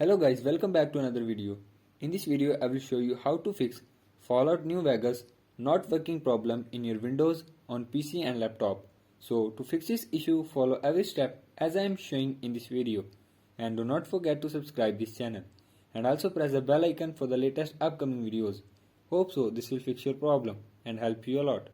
Hello guys, welcome back to another video. In this video I will show you how to fix Fallout New Vegas not working problem in your Windows on PC and laptop. So to fix this issue, follow every step as I am showing in this video, and do not forget to subscribe this channel and also press the bell icon for the latest upcoming videos. Hope so this will fix your problem and help you a lot.